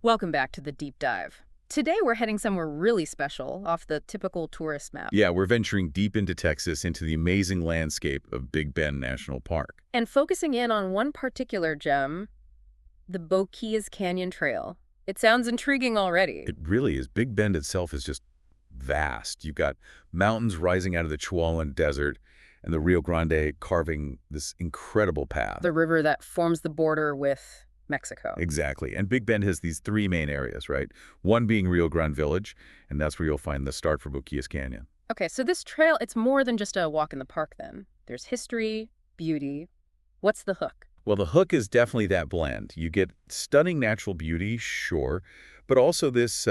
Welcome back to the deep dive. Today we're heading somewhere really special off the typical tourist map. Yeah, we're venturing deep into Texas, into the amazing landscape of Big Bend National Park. And focusing in on one particular gem, the Boquillas Canyon Trail. It sounds intriguing already. It really is. Big Bend itself is just vast. You've got mountains rising out of the Chihuahuan Desert and the Rio Grande carving this incredible path. The river that forms the border with Mexico. Exactly. And Big Bend has these three main areas, right? One being Rio Grande Village, and that's where you'll find the start for Boquillas Canyon. Okay, so this trail, it's more than just a walk in the park then. There's history, beauty. What's the hook? Well, the hook is definitely that blend. You get stunning natural beauty, sure, but also this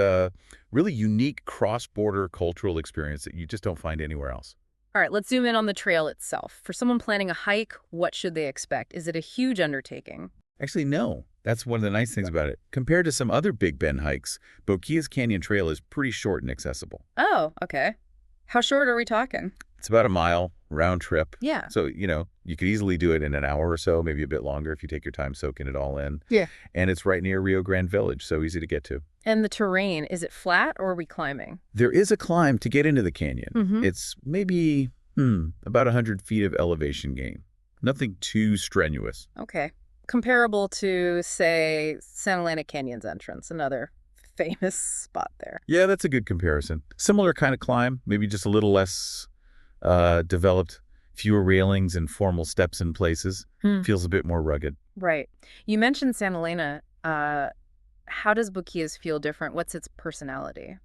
really unique cross-border cultural experience that you just don't find anywhere else. All right, let's zoom in on the trail itself. For someone planning a hike, what should they expect? Is it a huge undertaking? Actually, no. That's one of the nice things about it. Compared to some other Big Bend hikes, Boquillas Canyon Trail is pretty short and accessible. Oh, okay. How short are we talking? It's about a mile round trip. Yeah. So, you could easily do it in an hour or so, maybe a bit longer if you take your time soaking it all in. Yeah. And it's right near Rio Grande Village, so easy to get to. And the terrain, is it flat or are we climbing? There is a climb to get into the canyon. It's maybe, about 100 feet of elevation gain. Nothing too strenuous. Okay. Comparable to, say, Santa Ana Canyon's entrance, another famous spot there. Yeah, that's a good comparison. Similar kind of climb, maybe just a little less developed, fewer railings and formal steps in places. Feels a bit more rugged. Right. You mentioned Santa Ana. How does Boquillas feel different? What's its personality?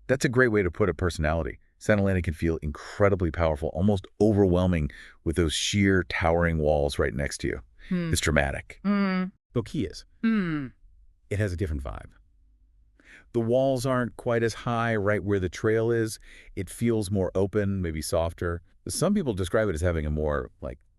That's a great way to put a personality. Santa Ana can feel incredibly powerful, almost overwhelming with those sheer, towering walls right next to you. It's dramatic. Boquillas, it has a different vibe. The walls aren't quite as high right where the trail is. It feels more open, maybe softer. Some people describe it as having a more,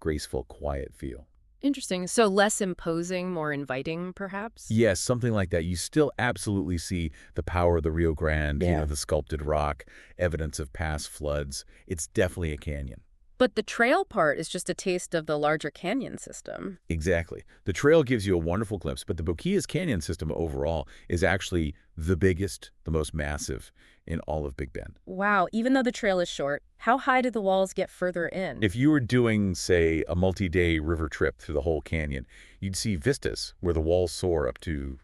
graceful, quiet feel. Interesting. So less imposing, more inviting, perhaps? Yes, something like that. You still absolutely see the power of the Rio Grande, the sculpted rock, evidence of past floods. It's definitely a canyon. But the trail part is just a taste of the larger canyon system. Exactly. The trail gives you a wonderful glimpse, but the Boquillas Canyon system overall is actually the biggest, the most massive in all of Big Bend. Wow, even though the trail is short, how high do the walls get further in? If you were doing, say, a multi-day river trip through the whole canyon, you'd see vistas where the walls soar up to,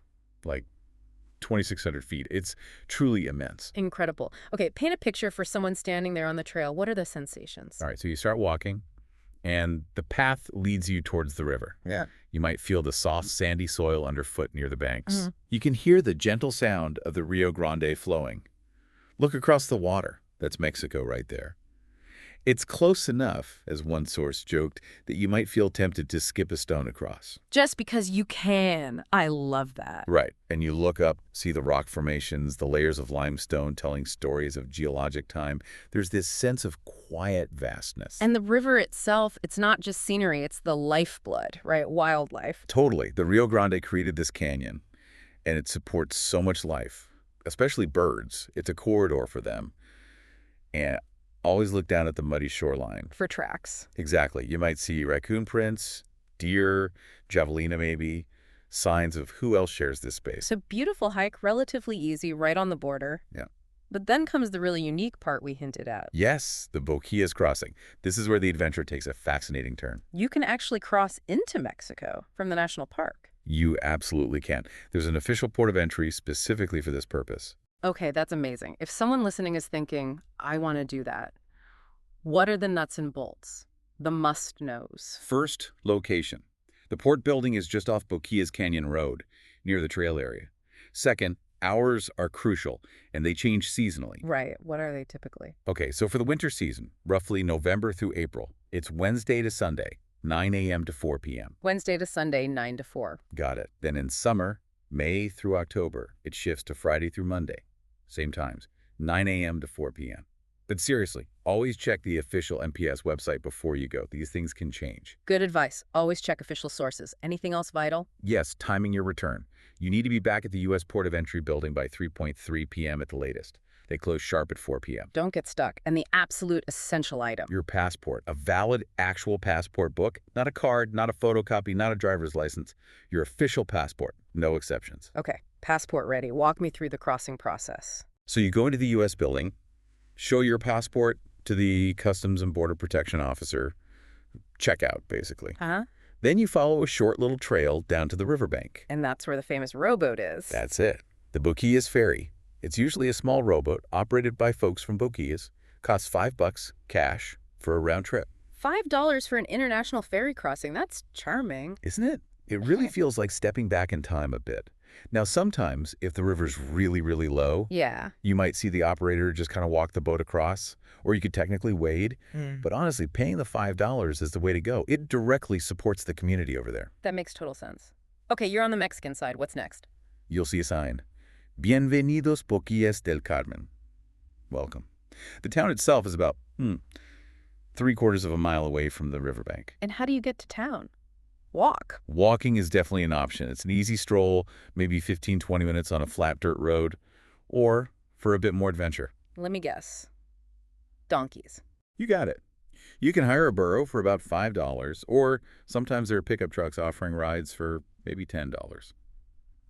2,600 feet. It's truly immense. Incredible. Okay, paint a picture for someone standing there on the trail. What are the sensations? All right, so you start walking, and the path leads you towards the river. Yeah. You might feel the soft, sandy soil underfoot near the banks. You can hear the gentle sound of the Rio Grande flowing. Look across the water. That's Mexico right there. It's close enough, as one source joked, that you might feel tempted to skip a stone across. Just because you can. I love that. Right. And you look up, see the rock formations, the layers of limestone telling stories of geologic time. There's this sense of quiet vastness. And the river itself, it's not just scenery, it's the lifeblood, right? Wildlife. Totally. The Rio Grande created this canyon, and it supports so much life, especially birds. It's a corridor for them. And always look down at the muddy shoreline. For tracks. Exactly. You might see raccoon prints, deer, javelina maybe, signs of who else shares this space. So beautiful hike, relatively easy, right on the border. Yeah. But then comes the really unique part we hinted at. Yes, the Boquillas crossing. This is where the adventure takes a fascinating turn. You can actually cross into Mexico from the national park. You absolutely can. There's an official port of entry specifically for this purpose. Okay, that's amazing. If someone listening is thinking, I want to do that, what are the nuts and bolts? The must-knows. First, location. The port building is just off Boquillas Canyon Road, near the trail area. Second, hours are crucial, and they change seasonally. Right. What are they typically? Okay, so for the winter season, roughly November through April, it's Wednesday to Sunday, 9 a.m. to 4 p.m. Wednesday to Sunday, 9 to 4. Got it. Then in summer, May through October, it shifts to Friday through Monday. Same times, 9 a.m. to 4 p.m. But seriously, always check the official MPS website before you go. These things can change. Good advice. Always check official sources. Anything else vital? Yes, timing your return. You need to be back at the U.S. Port of Entry building by 3:30 p.m. at the latest. They close sharp at 4 p.m. Don't get stuck. And the absolute essential item. Your passport, a valid, actual passport book, not a card, not a photocopy, not a driver's license. Your official passport, no exceptions. Okay. Passport ready. Walk me through the crossing process. So you go into the U.S. building, show your passport to the Customs and Border Protection officer, check out, basically. Huh? Then you follow a short little trail down to the riverbank. And that's where the famous rowboat is. That's it. The Boquillas Ferry. It's usually a small rowboat operated by folks from Boquillas. Costs $5 cash for a round trip. $5 for an international ferry crossing. That's charming. Isn't it? It really feels like stepping back in time a bit. Now, sometimes, if the river's really, really low, Yeah. you might see the operator just kind of walk the boat across, or you could technically wade. But honestly, paying the $5 is the way to go. It directly supports the community over there. That makes total sense. Okay, you're on the Mexican side. What's next? You'll see a sign. Bienvenidos Boquillas del Carmen. Welcome. The town itself is about, 3/4 of a mile away from the riverbank. And how do you get to town? Walk. Walking is definitely an option. It's an easy stroll, maybe 15, 20 minutes on a flat dirt road, or for a bit more adventure. Let me guess. Donkeys. You got it. You can hire a burro for about $5, or sometimes there are pickup trucks offering rides for maybe $10.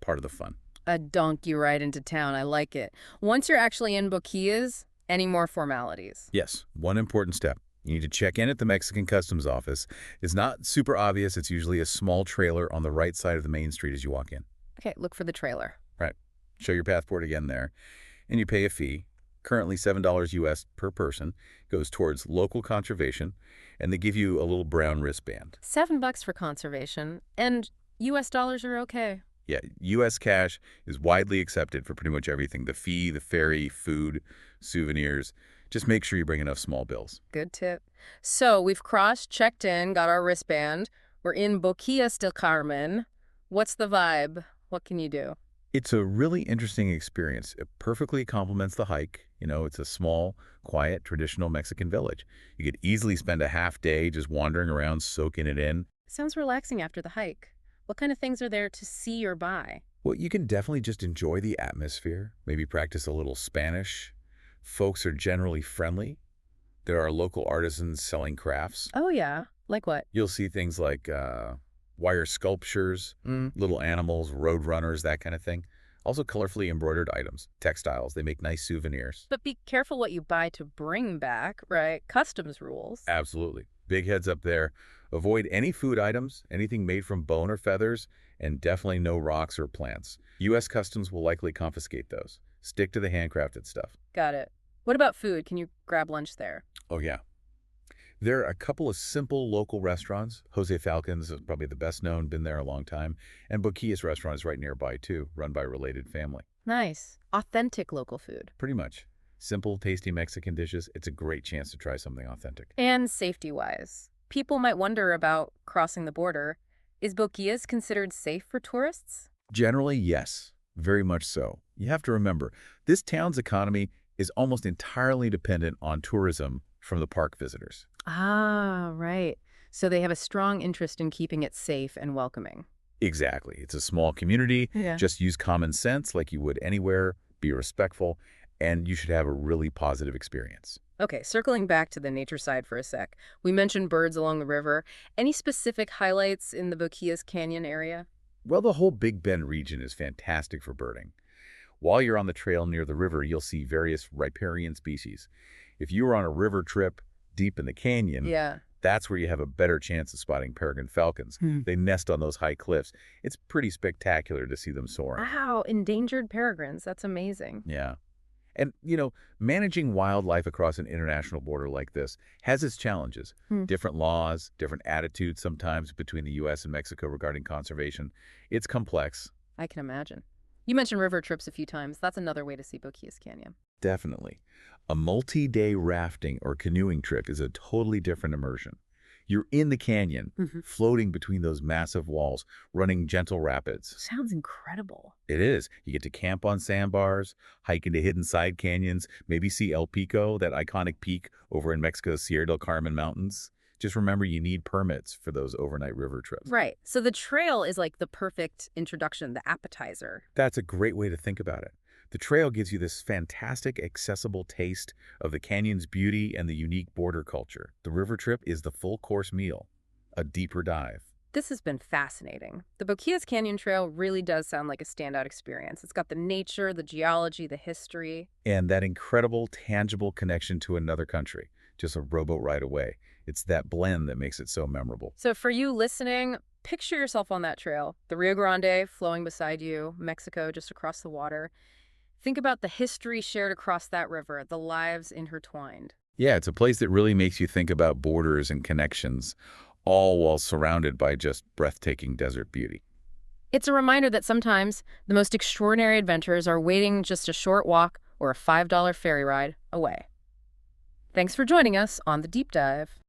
Part of the fun. A donkey ride into town. I like it. Once you're actually in Boquillas, any more formalities? Yes, one important step. You need to check in at the Mexican Customs office. It's not super obvious. It's usually a small trailer on the right side of the main street as you walk in. Okay, look for the trailer. Right. Show your passport again there, and you pay a fee. Currently $7 US per person, goes towards local conservation, and they give you a little brown wristband. $7 for conservation, and US dollars are okay. Yeah, US cash is widely accepted for pretty much everything. The fee, the ferry, food, souvenirs. Just make sure you bring enough small bills. Good tip. So we've crossed, checked in, got our wristband. We're in Boquillas del Carmen. What's the vibe? What can you do? It's a really interesting experience. It perfectly complements the hike. You know, it's a small, quiet, traditional Mexican village. You could easily spend a half day just wandering around, soaking it in. Sounds relaxing after the hike. What kind of things are there to see or buy? Well, you can definitely just enjoy the atmosphere, maybe practice a little Spanish. Folks are generally friendly. There are local artisans selling crafts. Oh, yeah. Like what? You'll see things like wire sculptures, little animals, road runners, that kind of thing. Also colorfully embroidered items, textiles. They make nice souvenirs. But be careful what you buy to bring back, right? Customs rules. Absolutely. Big heads up there. Avoid any food items, anything made from bone or feathers, and definitely no rocks or plants. U.S. Customs will likely confiscate those. Stick to the handcrafted stuff. Got it. What about food? Can you grab lunch there? Oh, yeah. There are a couple of simple local restaurants. Jose Falcon's is probably the best known, been there a long time. And Boquillas restaurant is right nearby, too, run by a related family. Nice. Authentic local food. Pretty much. Simple, tasty Mexican dishes. It's a great chance to try something authentic. And safety-wise, people might wonder about crossing the border. Is Boquillas considered safe for tourists? Generally, yes. Very much so. You have to remember, this town's economy is almost entirely dependent on tourism from the park visitors. Ah, right. So they have a strong interest in keeping it safe and welcoming. Exactly. It's a small community. Yeah. Just use common sense like you would anywhere. Be respectful, and you should have a really positive experience. Okay, circling back to the nature side for a sec. We mentioned birds along the river. Any specific highlights in the Boquillas Canyon area? Well, the whole Big Bend region is fantastic for birding. While you're on the trail near the river, you'll see various riparian species. If you were on a river trip deep in the canyon, Yeah. that's where you have a better chance of spotting peregrine falcons. They nest on those high cliffs. It's pretty spectacular to see them soaring. Wow, endangered peregrines. That's amazing. Yeah. And, managing wildlife across an international border like this has its challenges. Different laws, different attitudes sometimes between the U.S. and Mexico regarding conservation. It's complex. I can imagine. You mentioned river trips a few times. That's another way to see Boquillas Canyon. Definitely. A multi-day rafting or canoeing trip is a totally different immersion. You're in the canyon, floating between those massive walls, running gentle rapids. Sounds incredible. It is. You get to camp on sandbars, hike into hidden side canyons, maybe see El Pico, that iconic peak over in Mexico's Sierra del Carmen Mountains. Just remember, you need permits for those overnight river trips. Right. So the trail is like the perfect introduction, the appetizer. That's a great way to think about it. The trail gives you this fantastic, accessible taste of the canyon's beauty and the unique border culture. The river trip is the full-course meal, a deeper dive. This has been fascinating. The Boquillas Canyon Trail really does sound like a standout experience. It's got the nature, the geology, the history. And that incredible, tangible connection to another country, just a rowboat ride away. It's that blend that makes it so memorable. So for you listening, picture yourself on that trail. The Rio Grande flowing beside you, Mexico just across the water. Think about the history shared across that river, the lives intertwined. Yeah, it's a place that really makes you think about borders and connections, all while surrounded by just breathtaking desert beauty. It's a reminder that sometimes the most extraordinary adventures are waiting just a short walk or a $5 ferry ride away. Thanks for joining us on The Deep Dive.